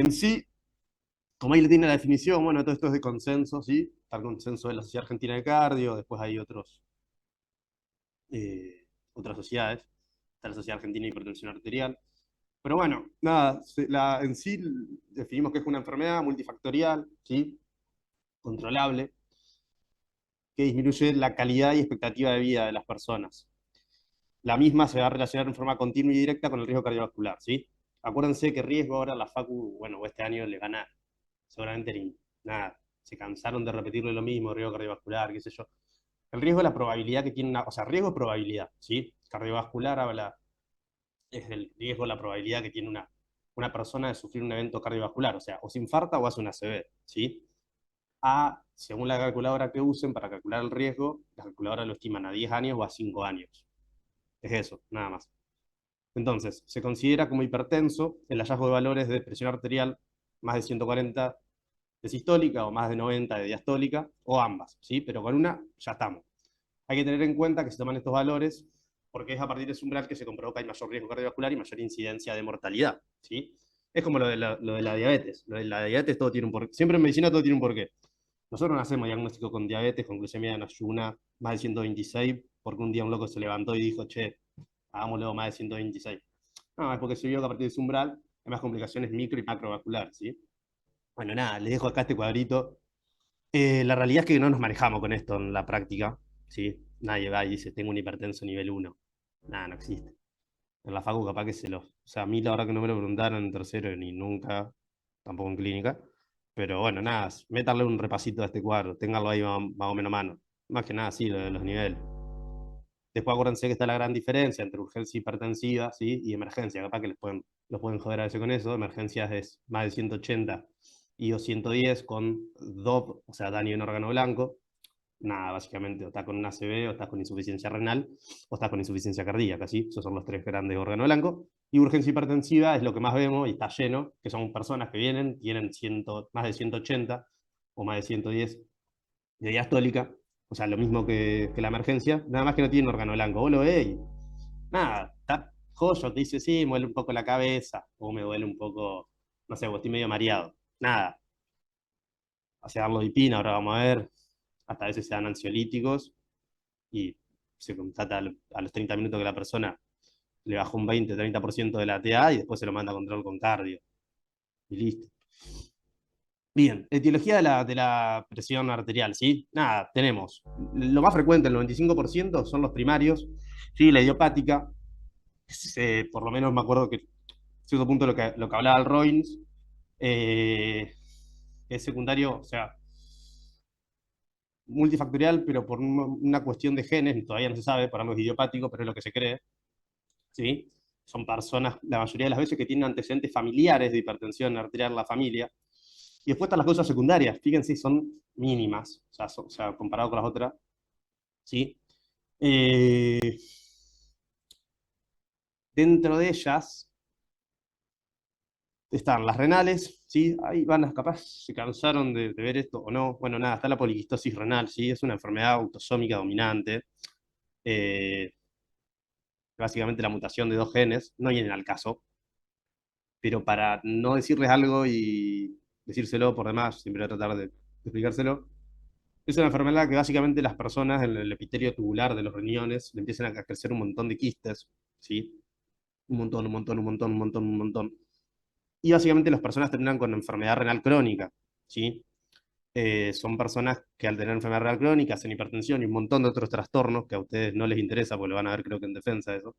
En sí, como ahí le tiene la definición, bueno, todo esto es de consenso, ¿sí? Está el consenso de la Sociedad Argentina de Cardio, después hay otras sociedades, está la Sociedad Argentina de Hipertensión Arterial. Pero bueno, nada, en sí definimos que es una enfermedad multifactorial, ¿sí? Controlable, que disminuye la calidad y expectativa de vida de las personas. La misma se va a relacionar en forma continua y directa con el riesgo cardiovascular, ¿sí? Acuérdense que riesgo ahora la Facu, bueno, este año le gana seguramente ni nada, se cansaron de repetirle lo mismo, riesgo cardiovascular, qué sé yo. El riesgo es la probabilidad que tiene una, o sea, riesgo es probabilidad, ¿sí? Cardiovascular habla, es el riesgo, la probabilidad que tiene una persona de sufrir un evento cardiovascular, o sea, o se infarta o hace una ACV, ¿sí? A, según la calculadora que usen para calcular el riesgo, la calculadora lo estiman a 10 años o a 5 años. Es eso, nada más. Entonces, se considera como hipertenso el hallazgo de valores de presión arterial más de 140 de sistólica o más de 90 de diastólica, o ambas, ¿sí? Pero con una ya estamos. Hay que tener en cuenta que se toman estos valores porque es a partir de ese umbral que se comprobó que hay mayor riesgo cardiovascular y mayor incidencia de mortalidad, ¿sí? Es como lo de la diabetes. Lo de la diabetes todo tiene un porqué. Siempre en medicina todo tiene un porqué. Nosotros no hacemos diagnóstico con diabetes, con glucemia en ayuna, más de 126, porque un día un loco se levantó y dijo, che, hagámoslo más de 126. No, es porque se vio que a partir de ese umbral hay más complicaciones micro y macrovasculares, ¿sí? Bueno, nada, les dejo acá este cuadrito. La realidad es que no nos manejamos con esto en la práctica, ¿sí? Nadie va y dice, tengo un hipertenso nivel uno. Nada, no existe. En la facu capaz que o sea, a mí la verdad que no me lo preguntaron en tercero ni nunca, tampoco en clínica. Pero bueno, nada, métanle un repasito a este cuadro, ténganlo ahí más o menos a mano. Más que nada, sí, lo de los niveles. Después acuérdense que está la gran diferencia entre urgencia hipertensiva, ¿sí? Y emergencia. Capaz que los pueden joder a veces con eso. Emergencias es más de 180 y o 110 con DOP, o sea, daño en órgano blanco. Nada, básicamente, o estás con un ACV, o estás con insuficiencia renal, o estás con insuficiencia cardíaca, ¿sí? Esos son los tres grandes órganos blancos. Y urgencia hipertensiva es lo que más vemos y está lleno, que son personas que vienen, tienen más de 180 o más de 110 de diastólica, o sea, lo mismo que la emergencia, nada más que no tienen órgano blanco. Vos lo ves y nada, está joyo, te dice, sí, me duele un poco la cabeza, o me duele un poco, no sé, o estoy medio mareado. Nada, hace arlodipina, ahora vamos a ver, hasta a veces se dan ansiolíticos y se constata a los 30 minutos que la persona le bajó un 20-30% de la TA y después se lo manda a control con cardio. Y listo. Bien, etiología de la presión arterial, ¿sí? Nada, tenemos. Lo más frecuente, el 95%, son los primarios, ¿sí? La idiopática, por lo menos me acuerdo que, a cierto punto, lo que hablaba el Royns, eh, es secundario, o sea, multifactorial, pero por una cuestión de genes, todavía no se sabe, por algo es idiopático, pero es lo que se cree, ¿sí? Son personas, la mayoría de las veces, que tienen antecedentes familiares de hipertensión arterial en la familia. Y después están las causas secundarias, fíjense, son mínimas, o sea, comparado con las otras, ¿sí? Eh, Dentro de ellas están las renales, ¿sí? Ahí van las capaz, se cansaron de ver esto o no. Bueno, nada, está la poliquistosis renal, ¿sí? Es una enfermedad autosómica dominante. Eh, Básicamente la mutación de dos genes, no vienen al caso, pero para no decirles algo y decírselo por demás, siempre voy a tratar de explicárselo. Es una enfermedad que básicamente las personas en el epitelio tubular de los riñones le empiezan a crecer un montón de quistes, ¿sí? Un montón, un montón, un montón, un montón, un montón. Y básicamente las personas terminan con enfermedad renal crónica, ¿sí? Son personas que al tener enfermedad renal crónica hacen hipertensión y un montón de otros trastornos que a ustedes no les interesa porque lo van a ver creo que en defensa de eso.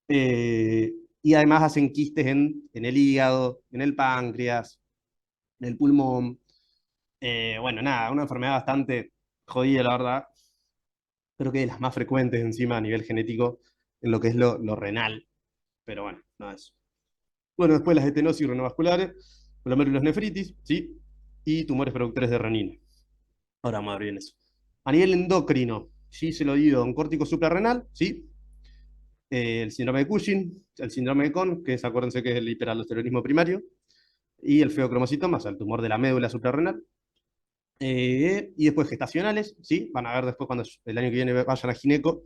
Eh, y además hacen quistes en el hígado, en el páncreas, en el pulmón. Bueno, nada, una enfermedad bastante jodida, la verdad, pero que es de las más frecuentes encima a nivel genético en lo que es lo renal. Pero bueno, no es. Bueno, después las estenosis renovasculares, glomerulonefritis, ¿sí? Y tumores productores de renina. Ahora vamos a ver bien eso. A nivel endocrino, sí se lo digo, un córtico suprarrenal, ¿sí? El síndrome de Cushing, el síndrome de Cohn, que es, acuérdense que es el hiperaldosteronismo primario, y el feocromocitoma, o sea, el tumor de la médula suprarrenal. Y después gestacionales, ¿sí? Van a ver después cuando el año que viene vayan a gineco,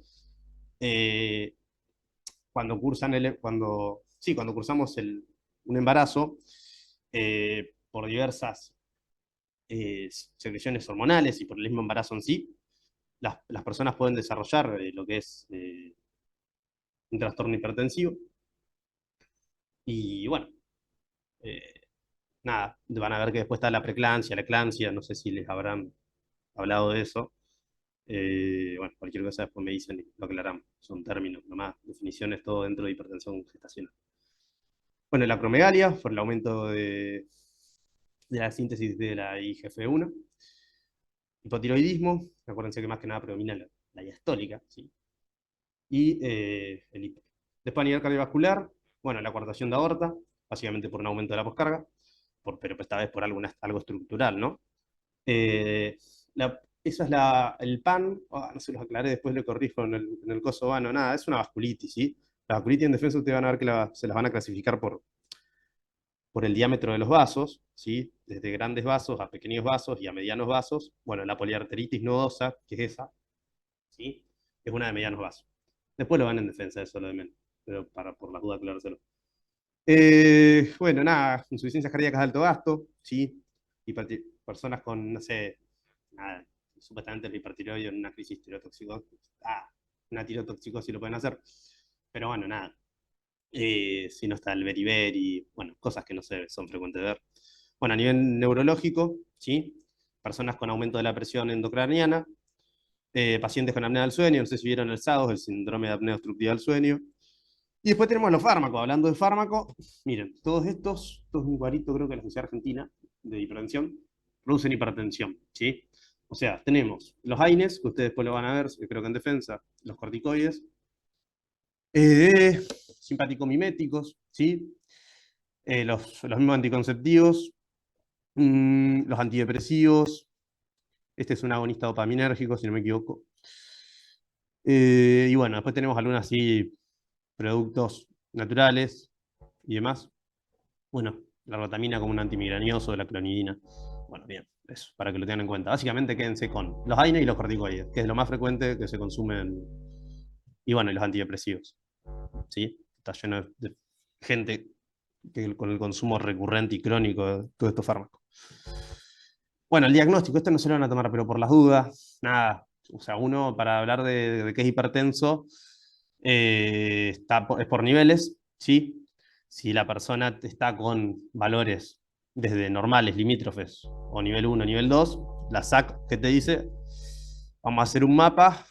eh, cuando cursamos un embarazo, por diversas secreciones hormonales y por el mismo embarazo en sí, las personas pueden desarrollar lo que es un trastorno hipertensivo. Y bueno, eh, nada, van a ver que después está la preeclampsia, la eclampsia, no sé si les habrán hablado de eso. Bueno, cualquier cosa después me dicen y lo aclaramos. Son términos, nomás, definiciones, todo dentro de hipertensión gestacional. Bueno, la acromegalia, por el aumento de la síntesis de la IGF-1. Hipotiroidismo, acuérdense que más que nada predomina la diastólica, ¿sí? Y el hiper. Después a nivel cardiovascular, bueno, la coartación de aorta, básicamente por un aumento de la poscarga, pero esta vez por algo estructural, ¿no? Esa es el PAN, no se los aclaré, después lo corrijo en el coso vano, nada, es una vasculitis, ¿sí? La vasculitis en defensa ustedes van a ver que se las van a clasificar por el diámetro de los vasos, ¿sí? Desde grandes vasos a pequeños vasos y a medianos vasos. Bueno, la poliarteritis nodosa, que es esa, ¿sí? Es una de medianos vasos. Después lo van en defensa, eso lo de menos, pero por las dudas aclarárselo. Bueno, nada, insuficiencias cardíacas de alto gasto, ¿sí? Personas con, no sé, nada, supuestamente el hipertiroideo en una crisis tirotóxico, una tirotoxicosis lo pueden hacer, pero bueno, nada. Si no está el beriberi, bueno, cosas que no sé, son frecuentes de ver. Bueno, a nivel neurológico, ¿sí? Personas con aumento de la presión endocraniana, pacientes con apnea del sueño, no sé si vieron el SADOS, el síndrome de apnea obstructiva del sueño. Y después tenemos los fármacos. Hablando de fármacos, miren, todos estos, esto es un cuadrito, creo que de la Sociedad Argentina de Hipertensión, producen hipertensión, ¿sí? O sea, tenemos los AINES, que ustedes después lo van a ver, creo que en defensa, los corticoides, eh, simpático-miméticos, ¿sí? Los mismos anticonceptivos, los antidepresivos, este es un agonista dopaminérgico, si no me equivoco. Y bueno, después tenemos algunos así productos naturales y demás. Bueno, la rotamina como un antimigrañoso, la clonidina. Bueno, bien, eso, para que lo tengan en cuenta. Básicamente quédense con los AINE y los corticoides, que es lo más frecuente que se consumen. Y bueno, y los antidepresivos. ¿Sí? Está lleno de gente con el consumo recurrente y crónico de todos estos fármacos. Bueno, el diagnóstico, esto no se lo van a tomar, pero por las dudas, nada. O sea, uno para hablar de qué es hipertenso, es por niveles, ¿sí? Si la persona está con valores desde normales, limítrofes, o nivel 1, nivel 2, la SAC que te dice, vamos a hacer un mapa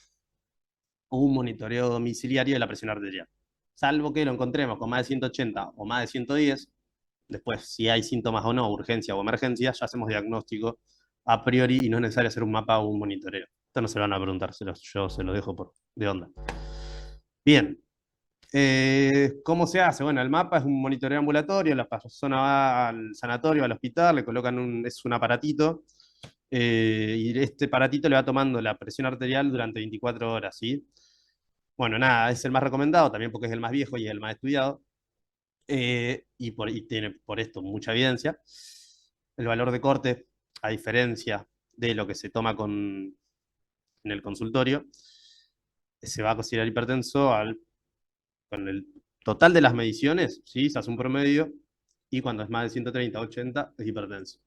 o un monitoreo domiciliario de la presión arterial. Salvo que lo encontremos con más de 180 o más de 110, después si hay síntomas o no, urgencia o emergencia, ya hacemos diagnóstico a priori y no es necesario hacer un mapa o un monitoreo. Esto no se lo van a preguntar, yo se lo dejo de onda. Bien, ¿cómo se hace? Bueno, el mapa es un monitoreo ambulatorio, la persona va al sanatorio, al hospital, le colocan es un aparatito, y este aparatito le va tomando la presión arterial durante 24 horas, ¿sí? Bueno, nada, es el más recomendado, también porque es el más viejo y el más estudiado, y tiene por esto mucha evidencia. El valor de corte, a diferencia de lo que se toma en el consultorio, se va a considerar hipertenso con el total de las mediciones, ¿sí? Se hace un promedio, y cuando es más de 130, 80, es hipertenso.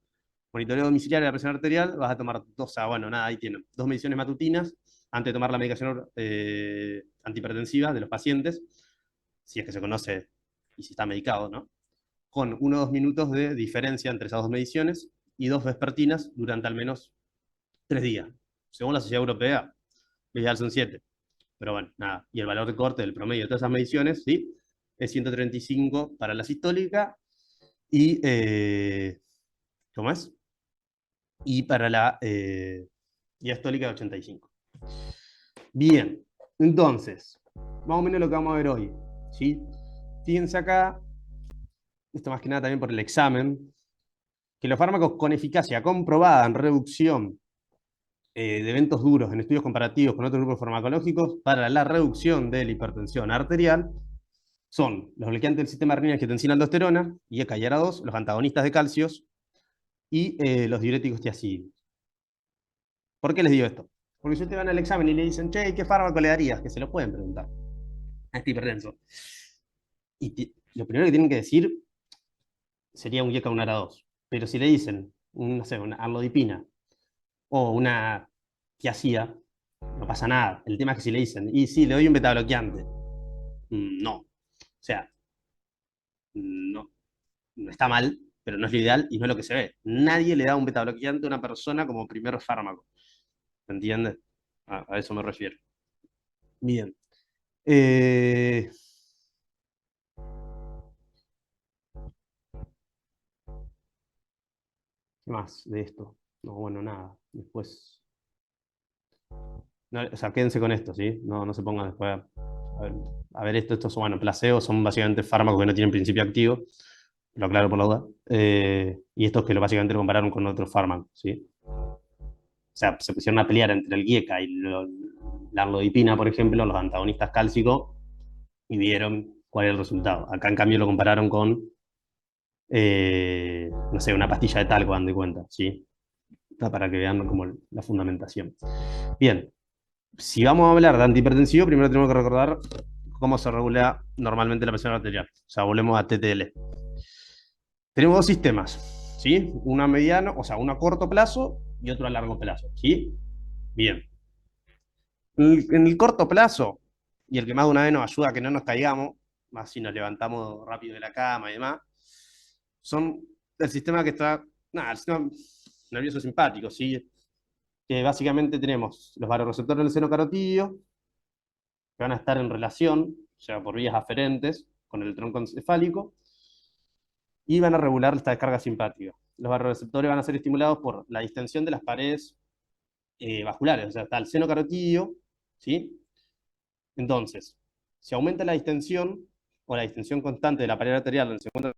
Monitoreo domiciliario de la presión arterial, vas a tomar bueno, nada, ahí tienen, 2 mediciones matutinas antes de tomar la medicación antihipertensiva de los pacientes, si es que se conoce y si está medicado, ¿no? Con 1 o 2 minutos de diferencia entre esas 2 mediciones y 2 vespertinas durante al menos 3 días. Según la Sociedad Europea, lo ideal son 7. Pero bueno, nada. Y el valor de corte del promedio de todas esas mediciones, ¿sí? Es 135 para la sistólica y, ¿cómo es? Y para la diastólica 85. Bien, entonces, más o menos lo que vamos a ver hoy, ¿sí? Fíjense acá, esto más que nada también por el examen, que los fármacos con eficacia comprobada en reducción de eventos duros en estudios comparativos con otros grupos farmacológicos para la reducción de la hipertensión arterial son los bloqueantes del sistema renina-angiotensina-aldosterona, IECA y ARA2, los antagonistas de calcios y los diuréticos tiazídicos. ¿Por qué les digo esto? Porque si ustedes van al examen y le dicen, che, ¿qué fármaco le darías? Que se lo pueden preguntar a este hipertenso. Y lo primero que tienen que decir sería un GECA, un ARA2. Pero si le dicen, no sé, una amlodipina o una tiazida, no pasa nada. El tema es que si le dicen, y sí, le doy un beta bloqueante, no. O sea, no, no está mal, pero no es lo ideal y no es lo que se ve. Nadie le da un beta bloqueante a una persona como primer fármaco. ¿Me entiendes? A eso me refiero. Bien. Eh, ¿Qué más de esto? No, bueno, nada. Después. No, o sea, quédense con esto, ¿sí? No, no se pongan después a ver, estos son, bueno, placebos, son básicamente fármacos que no tienen principio activo, lo aclaro por la duda, y estos que básicamente lo compararon con otros fármacos, ¿sí? O sea, se pusieron a pelear entre el GIECA y la amlodipina, por ejemplo, los antagonistas cálcicos, y vieron cuál es el resultado. Acá, en cambio, lo compararon con, no sé, una pastilla de talco, dan de cuenta, ¿sí? Para que vean como la fundamentación. Bien, si vamos a hablar de antihipertensivo, primero tenemos que recordar cómo se regula normalmente la presión arterial. O sea, volvemos a TTL. Tenemos dos sistemas, ¿sí? Uno a mediano, o sea, uno a corto plazo y otro a largo plazo, ¿sí? Bien. En el corto plazo, y el que más de una vez nos ayuda a que no nos caigamos, más si nos levantamos rápido de la cama y demás, son el sistema que está, nada, el sistema nervioso simpático, ¿sí? Que básicamente tenemos los vasoreceptores del seno carotídeo, que van a estar en relación, o sea, por vías aferentes con el tronco encefálico, y van a regular esta descarga simpática. Los vasoreceptores van a ser estimulados por la distensión de las paredes vasculares, o sea, está el seno carotídeo, ¿sí? Entonces, si aumenta la distensión o la distensión constante de la pared arterial donde se encuentra